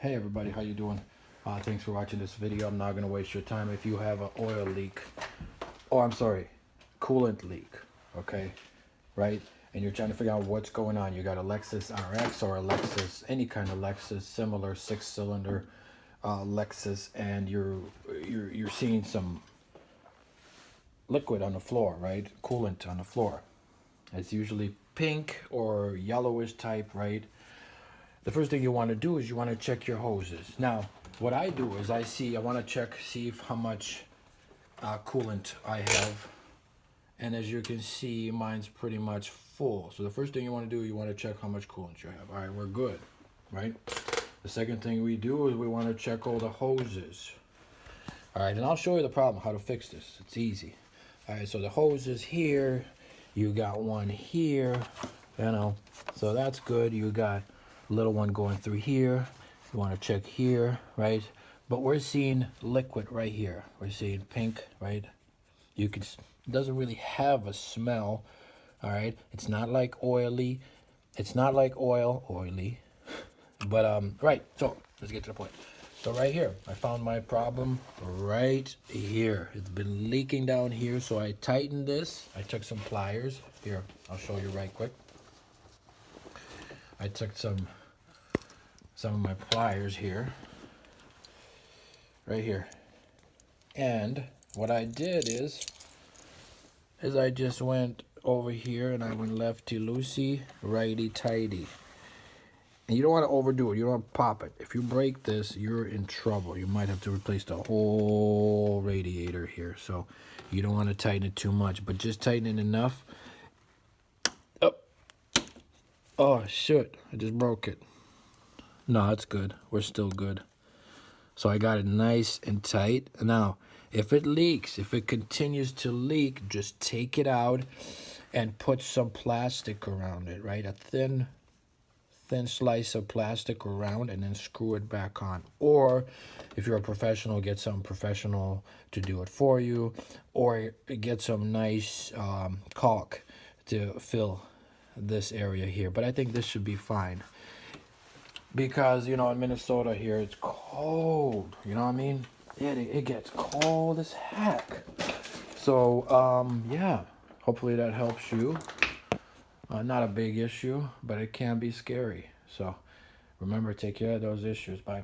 Hey everybody, how you doing? Thanks for watching this video. I'm not gonna waste your time. If you have an oil leak, coolant leak, okay, right? And you're trying to figure out what's going on. You got a Lexus RX or a Lexus, any kind of Lexus, similar six-cylinder Lexus, and you're seeing some liquid on the floor, right? Coolant on the floor. It's usually pink or yellowish type, right? The first thing you want to do is you want to check your hoses. Now, what I do is I want to check, see if how much coolant I have. And as you can see, mine's pretty much full. So the first thing you want to do, you want to check how much coolant you have. All right, we're good, right? The second thing we do is we want to check all the hoses. All right, and I'll show you the problem, how to fix this. It's easy. All right, so the hoses here, you got one here, you know, so that's good. You got little one going through here. You want to check here, right? But we're seeing liquid right here. We're seeing pink, right? You can, it doesn't really have a smell, all right? It's not like oily. It's not like oily. But right, so let's get to the point. So right here, I found my problem right here. It's been leaking down here, so I tightened this. I took some pliers. Here, I'll show you right quick. I took some of my pliers here, right here. And what I did is I just went over here and I went lefty-loosey, righty-tighty. And you don't want to overdo it. You don't want to pop it. If you break this, you're in trouble. You might have to replace the whole radiator here. So you don't want to tighten it too much, but just tighten it enough. Oh, shit. I just broke it. No, it's good. We're still good. So I got it nice and tight. Now, if it leaks, if it continues to leak, just take it out and put some plastic around it, right? A thin slice of plastic around, and then screw it back on. Or if you're a professional, get some professional to do it for you, or get some nice caulk to fill this area here. But I think this should be fine, because you know, in Minnesota here it's cold, you know what I mean? It gets cold as heck. So yeah, hopefully that helps you. Not a big issue, but it can be scary. So remember, take care of those issues. Bye.